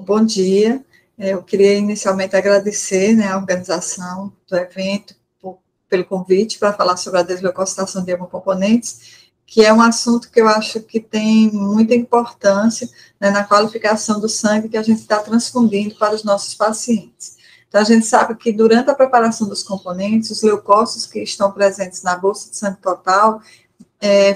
Bom dia. Eu queria inicialmente agradecer, né, a organização do evento pelo convite para falar sobre a desleucocitação de hemocomponentes, que é um assunto que eu acho que tem muita importância, né, na qualificação do sangue que a gente está transfundindo para os nossos pacientes. Então, a gente sabe que durante a preparação dos componentes, os leucócitos que estão presentes na bolsa de sangue total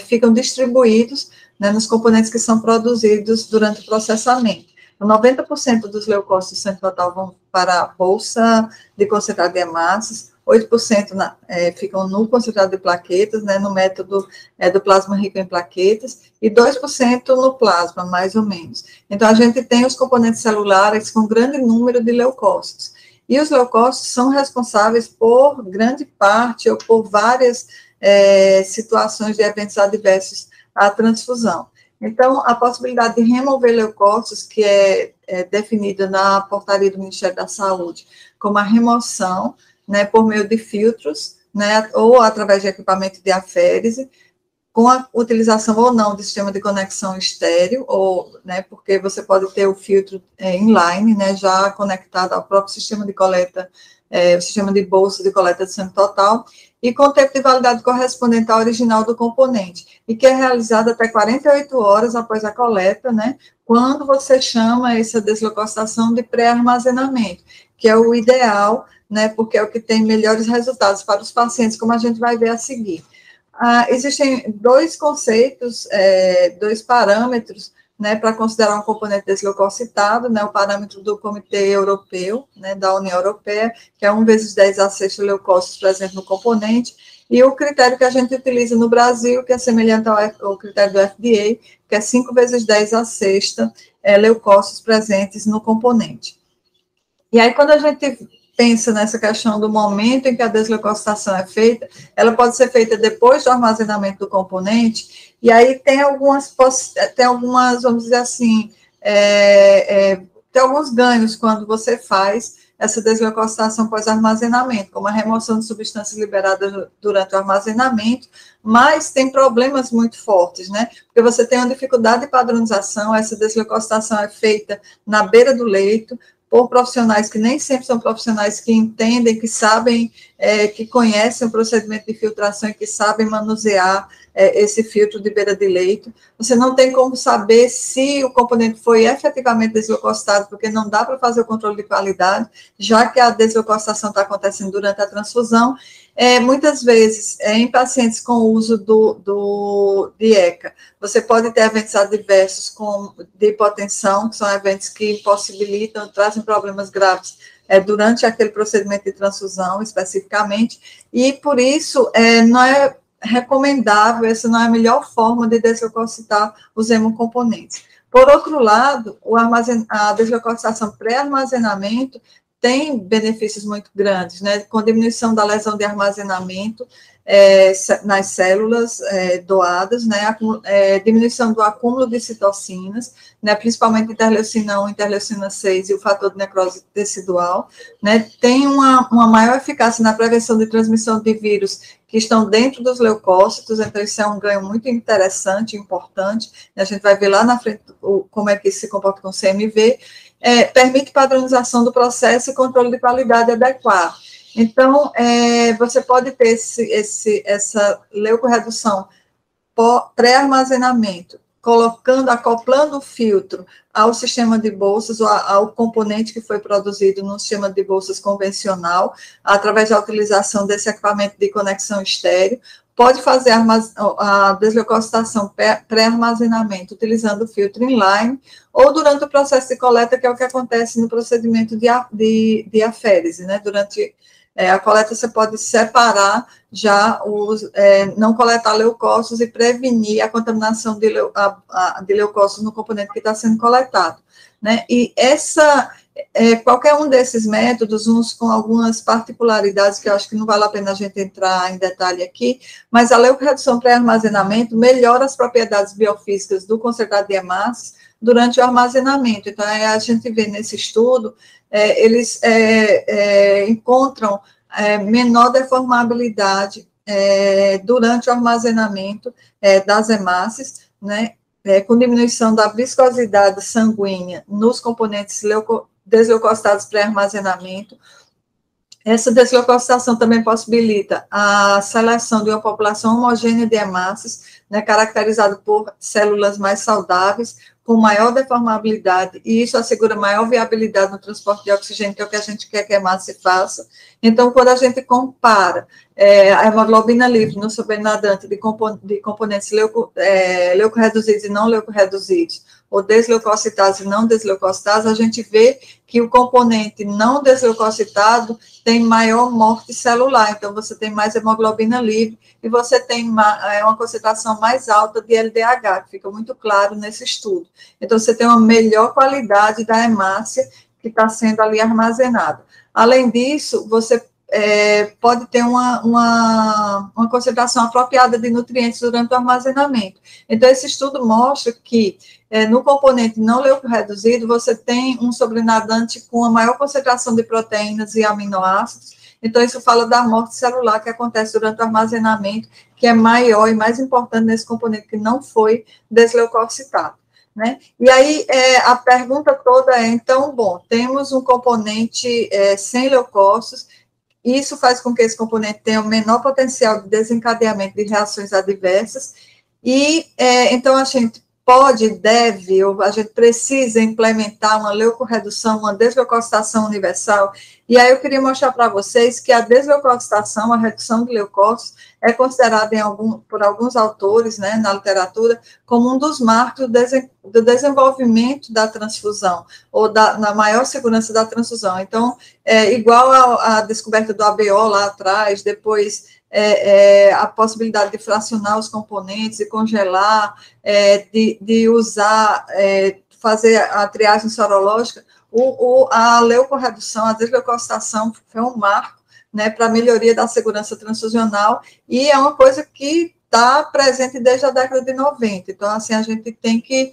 ficam distribuídos, né, nos componentes que são produzidos durante o processamento. 90% dos leucócitos do sangue total vão para a bolsa de concentrado de hemácias, 8% ficam no concentrado de plaquetas, né, no método do plasma rico em plaquetas, e 2% no plasma, mais ou menos. Então, a gente tem os componentes celulares com grande número de leucócitos. E os leucócitos são responsáveis por grande parte ou por várias situações de eventos adversos à transfusão. Então, a possibilidade de remover leucócitos, que é definida na portaria do Ministério da Saúde, como a remoção, né, por meio de filtros, né, ou através de equipamento de aférese, com a utilização ou não do sistema de conexão estéreo, ou, né, porque você pode ter o filtro inline, né, já conectado ao próprio sistema de coleta, o sistema de bolsa de coleta de sangue total, e com tempo de validade correspondente ao original do componente, e que é realizado até 48 horas após a coleta, né, quando você chama essa desleucocitação de pré-armazenamento, que é o ideal, né, porque é o que tem melhores resultados para os pacientes, como a gente vai ver a seguir. Existem dois conceitos, dois parâmetros, né, para considerar um componente desleucocitado, né, o parâmetro do Comitê Europeu, né, da União Europeia, que é 1 vezes 10 a sexta leucócitos presentes no componente, e o critério que a gente utiliza no Brasil, que é semelhante ao critério do FDA, que é 5 vezes 10 a sexta leucócitos presentes no componente. E aí, quando a gente pensa nessa questão do momento em que a desleucocitação é feita, ela pode ser feita depois do armazenamento do componente, e aí tem algumas, vamos dizer assim, tem alguns ganhos quando você faz essa desleucocitação pós-armazenamento, como a remoção de substâncias liberadas durante o armazenamento, mas tem problemas muito fortes, né? Porque você tem uma dificuldade de padronização, essa desleucocitação é feita na beira do leito, por profissionais que nem sempre são profissionais que entendem, que sabem, que conhecem o procedimento de filtração e que sabem manusear esse filtro de beira de leito. Você não tem como saber se o componente foi efetivamente desleucocitado, porque não dá para fazer o controle de qualidade, já que a desleucocitação está acontecendo durante a transfusão. Muitas vezes, em pacientes com o uso de ECA, você pode ter eventos adversos de hipotensão, que são eventos que impossibilitam, trazem problemas graves durante aquele procedimento de transfusão, especificamente, e por isso não é recomendável, essa não é a melhor forma de desleucocitar os hemocomponentes. Por outro lado, a desleucocitação pré-armazenamento tem benefícios muito grandes, né, com diminuição da lesão de armazenamento nas células doadas, né, diminuição do acúmulo de citocinas, né, principalmente interleucina 1, interleucina 6 e o fator de necrose tecidual, né, tem uma maior eficácia na prevenção de transmissão de vírus que estão dentro dos leucócitos, então isso é um ganho muito interessante, importante, a gente vai ver lá na frente como é que isso se comporta com o CMV, permite padronização do processo e controle de qualidade adequado. Então, você pode ter essa leucorredução pré-armazenamento, acoplando o filtro ao sistema de bolsas, ou ao componente que foi produzido no sistema de bolsas convencional, através da utilização desse equipamento de conexão estéreo, pode fazer a desleucocitação pré-armazenamento utilizando o filtro inline, ou durante o processo de coleta, que é o que acontece no procedimento de aférese, né? Durante a coleta, você pode separar já não coletar leucócitos e prevenir a contaminação de leucócitos no componente que está sendo coletado, né? E qualquer um desses métodos, uns com algumas particularidades que eu acho que não vale a pena a gente entrar em detalhe aqui, mas a leucorredução pré-armazenamento melhora as propriedades biofísicas do concentrado de hemácias durante o armazenamento. Então, a gente vê nesse estudo, eles encontram menor deformabilidade durante o armazenamento das hemácias, né? com diminuição da viscosidade sanguínea nos componentes desleucocitados pré-armazenamento. Essa desleucocitação também possibilita a seleção de uma população homogênea de hemácias, né, caracterizada por células mais saudáveis, com maior deformabilidade, e isso assegura maior viabilidade no transporte de oxigênio, que é o que a gente quer que a hemácia faça. Então, quando a gente compara a hemoglobina livre no supernadante de componentes leucorreduzidos e não leucorreduzidos, ou desleucocitados e não desleucocitados, a gente vê que o componente não desleucocitado tem maior morte celular, então você tem mais hemoglobina livre e você tem uma concentração mais alta de LDH, que fica muito claro nesse estudo. Então, você tem uma melhor qualidade da hemácia que está sendo ali armazenada. Além disso, você pode ter uma concentração apropriada de nutrientes durante o armazenamento. Então, esse estudo mostra que no componente não leucorreduzido, você tem um sobrenadante com a maior concentração de proteínas e aminoácidos. Então, isso fala da morte celular que acontece durante o armazenamento, que é maior e mais importante nesse componente que não foi desleucocitado, né? E aí, a pergunta toda é, então, bom, temos um componente sem leucócitos, isso faz com que esse componente tenha o menor potencial de desencadeamento de reações adversas, e então a gente deve, ou a gente precisa implementar uma leucorredução, uma desleucocitação universal. E aí eu queria mostrar para vocês que a desleucocitação, a redução de leucócitos, é considerada por alguns autores, né, na literatura, como um dos marcos do desenvolvimento da transfusão, ou na maior segurança da transfusão. Então, igual à descoberta do ABO lá atrás, depois a possibilidade de fracionar os componentes e congelar, de usar, fazer a triagem sorológica, a leucorredução, a desleucocitação foi um marco, né, para a melhoria da segurança transfusional, e é uma coisa que está presente desde a década de 90. Então, assim, a gente tem que,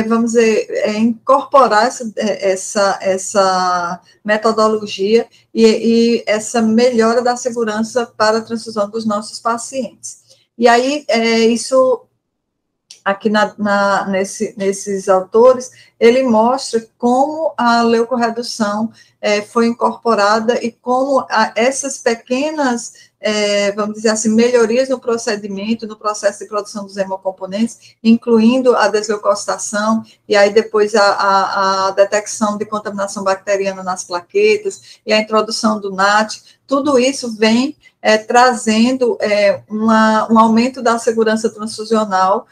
vamos dizer, incorporar essa metodologia e essa melhora da segurança para a transfusão dos nossos pacientes. E aí, isso, aqui nesses autores, ele mostra como a leucorredução foi incorporada e como essas pequenas, vamos dizer assim, melhorias no procedimento, no processo de produção dos hemocomponentes, incluindo a desleucocitação, e aí depois a detecção de contaminação bacteriana nas plaquetas, e a introdução do NAT, tudo isso vem trazendo um aumento da segurança transfusional,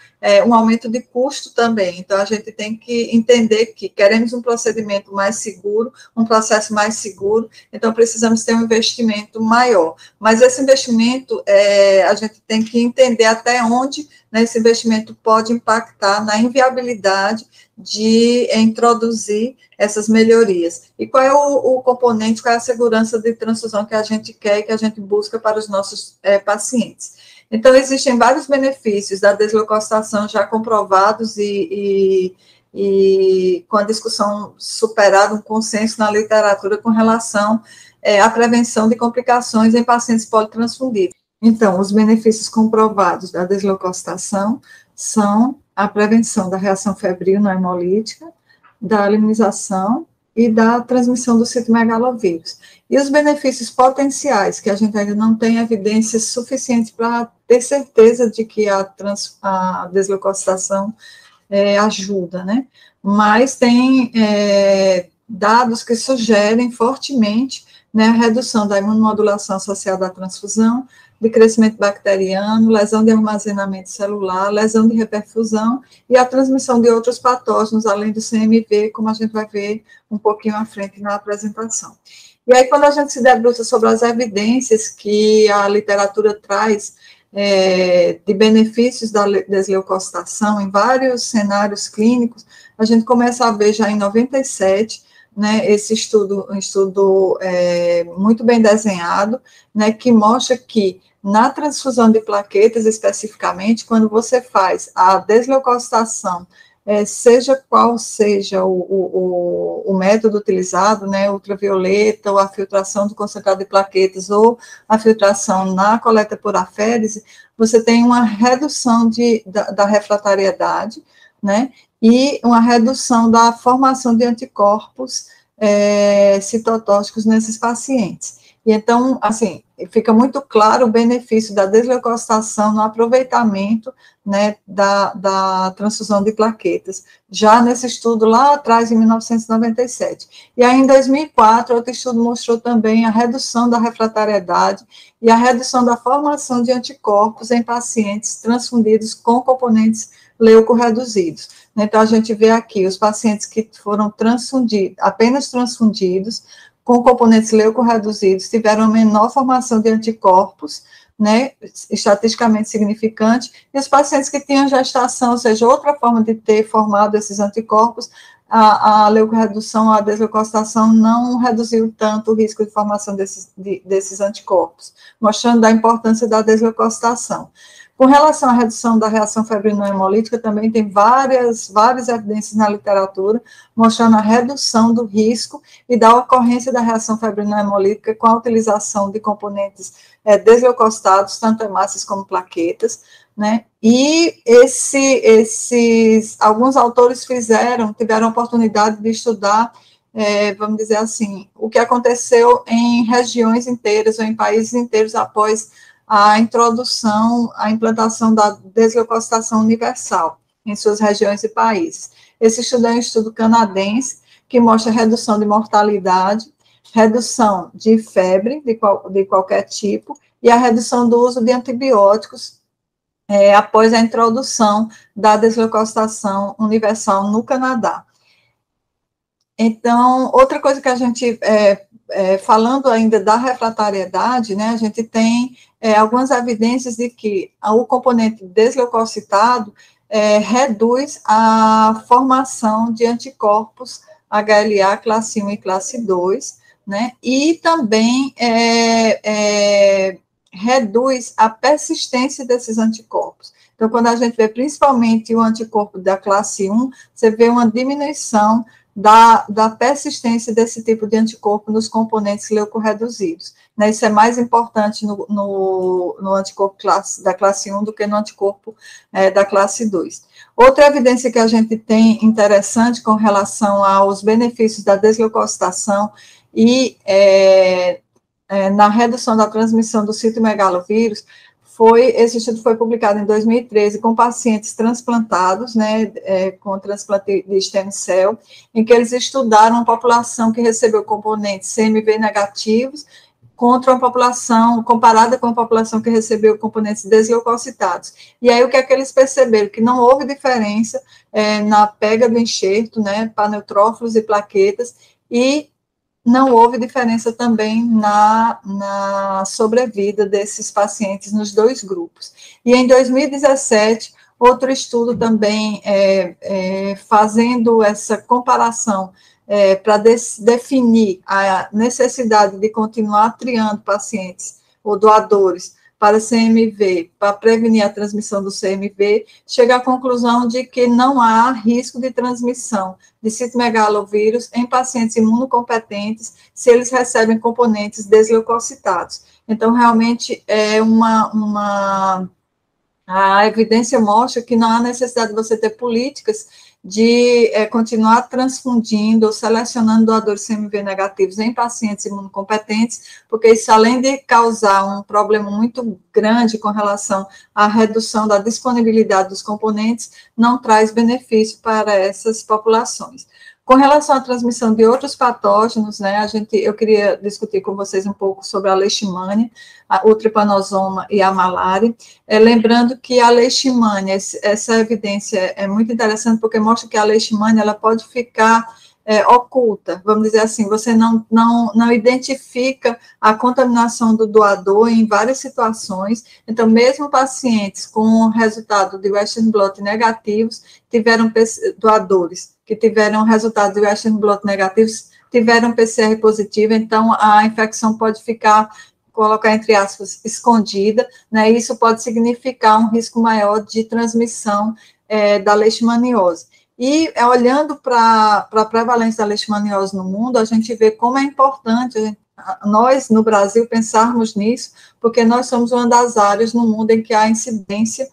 um aumento de custo também. Então, a gente tem que entender que queremos um procedimento mais seguro, um processo mais seguro, então precisamos ter um investimento maior. Mas esse investimento, a gente tem que entender até onde, né, esse investimento pode impactar na inviabilidade de introduzir essas melhorias. E qual é o componente, qual é a segurança de transfusão que a gente quer e que a gente busca para os nossos pacientes. Então, existem vários benefícios da desleucocitação já comprovados e com a discussão superada, um consenso na literatura com relação à prevenção de complicações em pacientes politransfundidos. Então, os benefícios comprovados da desleucocitação são a prevenção da reação febril não hemolítica, da imunização e da transmissão do citomegalovírus. E os benefícios potenciais, que a gente ainda não tem evidências suficientes para ter certeza de que a desleucocitação ajuda, né? Mas tem dados que sugerem fortemente, né, a redução da imunomodulação associada à transfusão, de crescimento bacteriano, lesão de armazenamento celular, lesão de reperfusão e a transmissão de outros patógenos, além do CMV, como a gente vai ver um pouquinho à frente na apresentação. E aí, quando a gente se debruça sobre as evidências que a literatura traz de benefícios da desleucocitação em vários cenários clínicos, a gente começa a ver já em 97, né, esse estudo, um estudo muito bem desenhado, né, que mostra que na transfusão de plaquetas, especificamente, quando você faz a desleucocitação seja qual seja o método utilizado, né, ultravioleta, ou a filtração do concentrado de plaquetas, ou a filtração na coleta por aférese, você tem uma redução da refratariedade, né, e uma redução da formação de anticorpos citotóxicos nesses pacientes. E então, assim, fica muito claro o benefício da desleucocitação no aproveitamento, né, da transfusão de plaquetas, já nesse estudo lá atrás, em 1997. E aí, em 2004, outro estudo mostrou também a redução da refratariedade e a redução da formação de anticorpos em pacientes transfundidos com componentes leucorreduzidos. Então, a gente vê aqui os pacientes que foram transfundidos, apenas transfundidos, com componentes leucorreduzidos, tiveram menor formação de anticorpos, né, estatisticamente significante, e os pacientes que tinham gestação, ou seja, outra forma de ter formado esses anticorpos, a leucorredução, a desleucocitação não reduziu tanto o risco de formação desses anticorpos, mostrando a importância da desleucocitação. Com relação à redução da reação febril não hemolítica, também tem várias evidências na literatura mostrando a redução do risco e da ocorrência da reação febril não hemolítica com a utilização de componentes desleucocitados, tanto hemácias como plaquetas, né? E alguns autores tiveram a oportunidade de estudar, vamos dizer assim, o que aconteceu em regiões inteiras ou em países inteiros após a implantação da desleucocitação universal em suas regiões e países. Esse estudo é um estudo canadense que mostra redução de mortalidade, redução de febre de qualquer tipo e a redução do uso de antibióticos após a introdução da desleucocitação universal no Canadá. Então, outra coisa que a gente, falando ainda da refratariedade, né, a gente tem algumas evidências de que o componente desleucocitado reduz a formação de anticorpos HLA classe 1 e classe 2, né, e também reduz a persistência desses anticorpos. Então, quando a gente vê principalmente o anticorpo da classe 1, você vê uma diminuição da persistência desse tipo de anticorpo nos componentes leucorreduzidos. Né? Isso é mais importante no anticorpo da classe 1 do que no anticorpo da classe 2. Outra evidência que a gente tem interessante com relação aos benefícios da desleucocitação e na redução da transmissão do citomegalovírus esse estudo foi publicado em 2013 com pacientes transplantados, né, com transplante de stem cell, em que eles estudaram uma população que recebeu componentes CMV negativos contra uma população, comparada com a população que recebeu componentes desleucocitados. E aí, o que é que eles perceberam? Que não houve diferença na pega do enxerto, né, para neutrófilos e plaquetas, e não houve diferença também na sobrevida desses pacientes nos dois grupos. E em 2017, outro estudo também fazendo essa comparação para definir a necessidade de continuar triando pacientes ou doadores para CMV, para prevenir a transmissão do CMV, chega à conclusão de que não há risco de transmissão de citomegalovírus em pacientes imunocompetentes se eles recebem componentes desleucocitados. Então, realmente, a evidência mostra que não há necessidade de você ter políticas de continuar transfundindo ou selecionando doadores CMV negativos em pacientes imunocompetentes, porque isso, além de causar um problema muito grande com relação à redução da disponibilidade dos componentes, não traz benefício para essas populações. Com relação à transmissão de outros patógenos, né, eu queria discutir com vocês um pouco sobre a leishmania, o tripanosoma e a malária, lembrando que a leishmania, essa evidência é muito interessante, porque mostra que a leishmania, ela pode ficar oculta, vamos dizer assim, você não identifica a contaminação do doador em várias situações, então mesmo pacientes com resultado de Western blot negativos, doadores que tiveram resultado de Western blot negativos, tiveram PCR positivo, então a infecção pode ficar, colocar entre aspas, escondida, né, e isso pode significar um risco maior de transmissão da leishmaniose. E olhando para a prevalência da leishmaniose no mundo, a gente vê como é importante nós, no Brasil, pensarmos nisso, porque nós somos uma das áreas no mundo em que a incidência,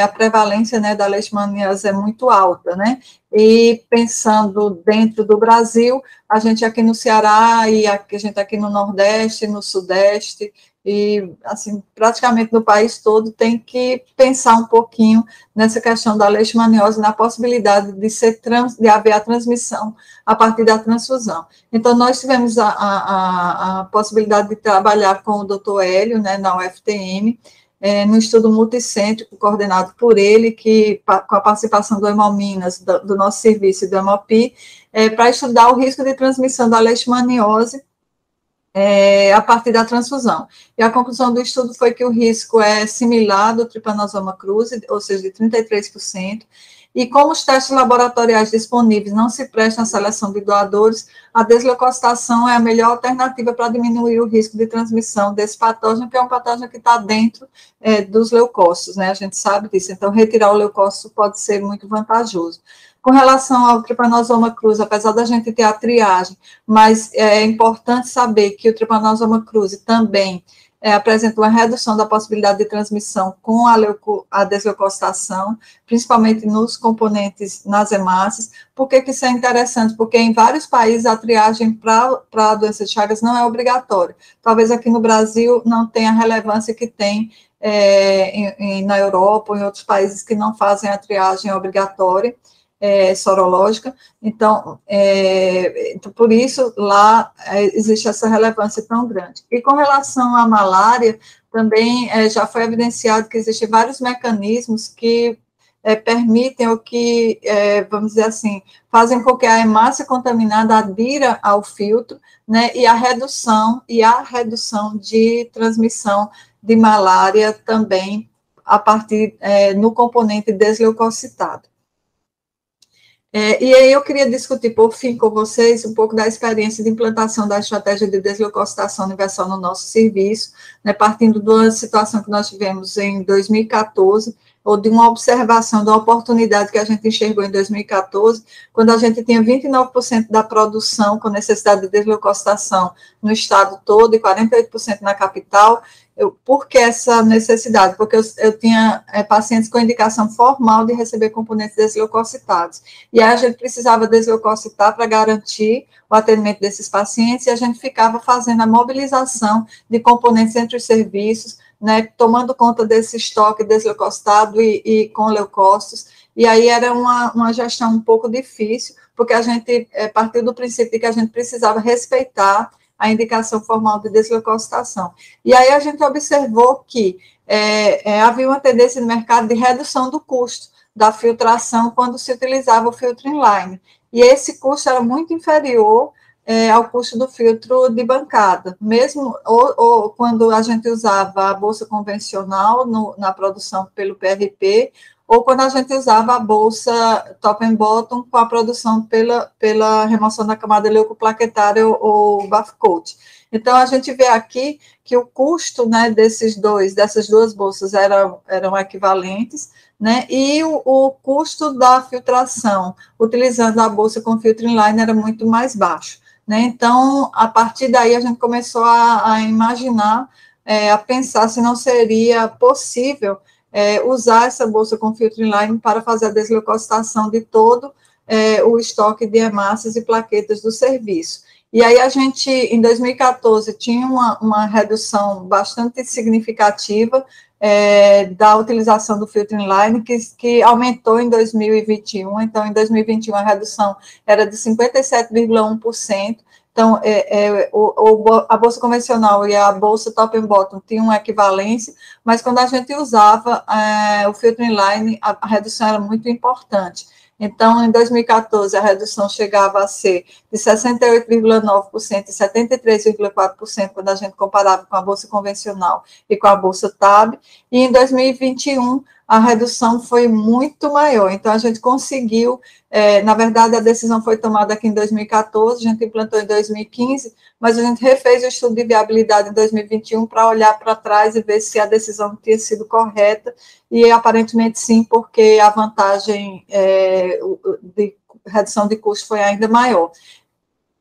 a prevalência, né, da leishmaniose é muito alta, né? E pensando dentro do Brasil, a gente aqui no Ceará e a gente aqui no Nordeste, no Sudeste, e, assim, praticamente no país todo, tem que pensar um pouquinho nessa questão da leishmaniose, na possibilidade de haver a transmissão a partir da transfusão. Então, nós tivemos a possibilidade de trabalhar com o doutor Hélio, né, na UFTM, no estudo multicêntrico coordenado por ele, com a participação do Hemominas, do nosso serviço e do Hemopi, para estudar o risco de transmissão da leishmaniose a partir da transfusão. E a conclusão do estudo foi que o risco é similar do Trypanosoma cruzi, ou seja, de 33%, e como os testes laboratoriais disponíveis não se prestam à seleção de doadores, a desleucocitação é a melhor alternativa para diminuir o risco de transmissão desse patógeno, que é um patógeno que está dentro dos leucócitos, né? A gente sabe disso, então retirar o leucócito pode ser muito vantajoso. Com relação ao Trypanosoma cruzi, apesar da gente ter a triagem, mas é importante saber que o Trypanosoma cruzi também apresenta uma redução da possibilidade de transmissão com a desleucocitação, principalmente nos componentes nas hemácias. Por que isso é interessante? Porque em vários países a triagem para a doença de Chagas não é obrigatória. Talvez aqui no Brasil não tenha a relevância que tem na Europa ou em outros países que não fazem a triagem obrigatória. Sorológica, então, por isso, lá existe essa relevância tão grande. E com relação à malária, também já foi evidenciado que existem vários mecanismos que permitem ou que, vamos dizer assim, fazem com que a hemácia contaminada adira ao filtro, né, e a redução de transmissão de malária também a partir no componente desleucocitado. E aí eu queria discutir, por fim, com vocês, um pouco da experiência de implantação da estratégia de desleucocitação universal no nosso serviço, né, partindo de uma situação que nós tivemos em 2014, ou de uma observação da oportunidade que a gente enxergou em 2014, quando a gente tinha 29% da produção com necessidade de desleucocitação no estado todo e 48% na capital. Por que essa necessidade? Porque eu tinha pacientes com indicação formal de receber componentes desleucocitados. E aí a gente precisava desleucocitar para garantir o atendimento desses pacientes, e a gente ficava fazendo a mobilização de componentes entre os serviços, né, tomando conta desse estoque desleucocitado e com leucócitos, e aí era uma gestão um pouco difícil, porque a gente partiu do princípio de que a gente precisava respeitar a indicação formal de desleucocitação. E aí a gente observou que havia uma tendência no mercado de redução do custo da filtração quando se utilizava o filtro inline, e esse custo era muito inferior ao custo do filtro de bancada, mesmo ou quando a gente usava a bolsa convencional na produção pelo PRP, ou quando a gente usava a bolsa top and bottom com a produção pela remoção da camada leucoplaquetária ou BAF coat. Então, a gente vê aqui que o custo, né, dessas duas bolsas eram equivalentes, né, e o custo da filtração, utilizando a bolsa com filtro inline, era muito mais baixo. Né? Então, a partir daí, a gente começou a imaginar, a pensar se não seria possível usar essa bolsa com filtro inline para fazer a desleucocitação de todo o estoque de hemácias e plaquetas do serviço. E aí a gente, em 2014, tinha uma redução bastante significativa da utilização do filtro inline, que aumentou em 2021, então em 2021 a redução era de 57,1%, então a bolsa convencional e a bolsa top and bottom tinham uma equivalência, mas quando a gente usava o filtro inline, a redução era muito importante. Então, em 2014, a redução chegava a ser de 68,9% e 73,4% quando a gente comparava com a bolsa convencional e com a bolsa TAB, e em 2021, a redução foi muito maior. Então, a gente conseguiu, na verdade, a decisão foi tomada aqui em 2014, a gente implantou em 2015, mas a gente refez o estudo de viabilidade em 2021 para olhar para trás e ver se a decisão tinha sido correta, e aparentemente sim, porque a vantagem de redução de custo foi ainda maior.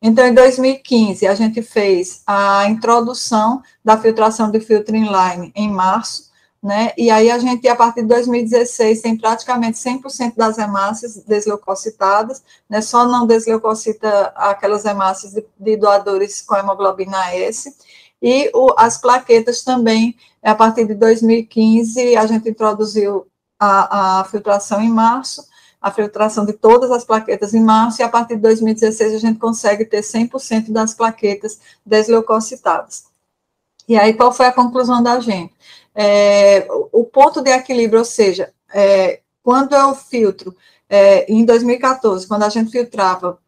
Então, em 2015, a gente fez a introdução da filtração de filtro inline em março, né? E aí a gente, a partir de 2016, tem praticamente 100% das hemácias desleucocitadas, né? Só não desleucocita aquelas hemácias de doadores com hemoglobina S. E as plaquetas também, a partir de 2015, a gente introduziu a filtração em março, a filtração de todas as plaquetas em março, e a partir de 2016 a gente consegue ter 100% das plaquetas desleucocitadas. E aí, qual foi a conclusão da gente? O ponto de equilíbrio, ou seja, quando eu filtro, em 2014, quando a gente filtrava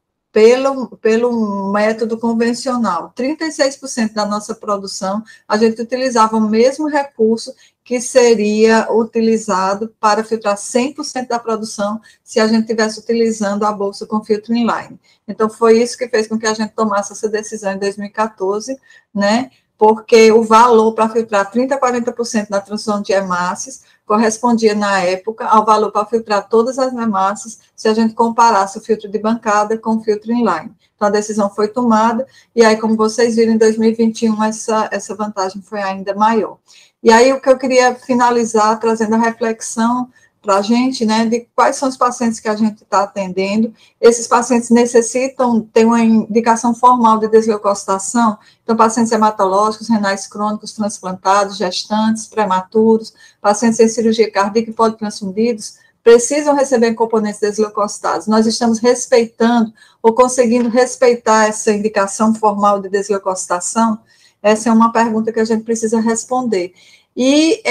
pelo método convencional, 36% da nossa produção, a gente utilizava o mesmo recurso que seria utilizado para filtrar 100% da produção se a gente estivesse utilizando a bolsa com filtro inline. Então, foi isso que fez com que a gente tomasse essa decisão em 2014, né? Porque o valor para filtrar 30% a 40% da transfusão de hemácias correspondia, na época, ao valor para filtrar todas as hemácias, se a gente comparasse o filtro de bancada com o filtro inline. Então, a decisão foi tomada, e aí, como vocês viram, em 2021, essa vantagem foi ainda maior. E aí, o que eu queria finalizar, trazendo a reflexão para a gente, né, de quais são os pacientes que a gente está atendendo. Esses pacientes necessitam ter uma indicação formal de desleucocitação, então, pacientes hematológicos, renais crônicos, transplantados, gestantes, prematuros, pacientes em cirurgia cardíaca e politransfundidos, precisam receber componentes desleucocitados. Nós estamos respeitando ou conseguindo respeitar essa indicação formal de desleucocitação? Essa é uma pergunta que a gente precisa responder. E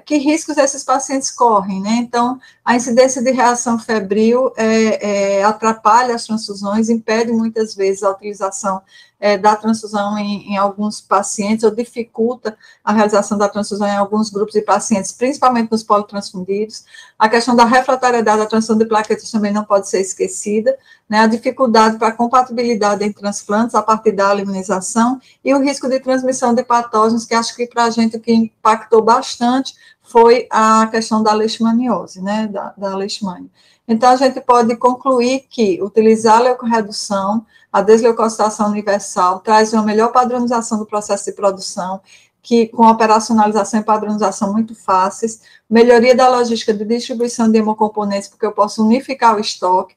que riscos esses pacientes correm, né? Então, a incidência de reação febril atrapalha as transfusões, impede muitas vezes a utilização da transfusão em alguns pacientes, ou dificulta a realização da transfusão em alguns grupos de pacientes, principalmente nos politransfundidos. A questão da refratariedade da transfusão de plaquetas também não pode ser esquecida, né? A dificuldade para a compatibilidade em transplantes a partir da alimentação e o risco de transmissão de patógenos, que acho que para a gente o que impactou bastante foi a questão da leishmaniose, né, da leishmania. Então, a gente pode concluir que utilizar a leucorredução, a desleucocitação universal, traz uma melhor padronização do processo de produção, que com operacionalização e padronização muito fáceis, melhoria da logística de distribuição de hemocomponentes, porque eu posso unificar o estoque,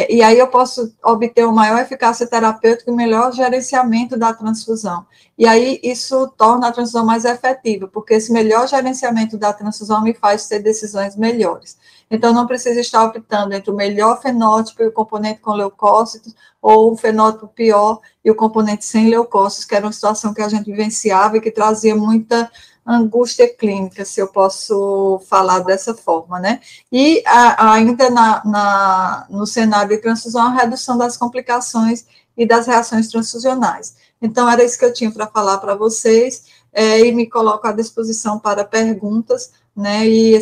e aí eu posso obter uma maior eficácia terapêutica e melhor gerenciamento da transfusão. E aí isso torna a transfusão mais efetiva, porque esse melhor gerenciamento da transfusão me faz ter decisões melhores. Então, não precisa estar optando entre o melhor fenótipo e o componente com leucócitos, ou o fenótipo pior e o componente sem leucócitos, que era uma situação que a gente vivenciava e que trazia muita angústia clínica, se eu posso falar dessa forma, né? E ainda no cenário de transfusão, a redução das complicações e das reações transfusionais. Então, era isso que eu tinha para falar para vocês, e me coloco à disposição para perguntas, né? E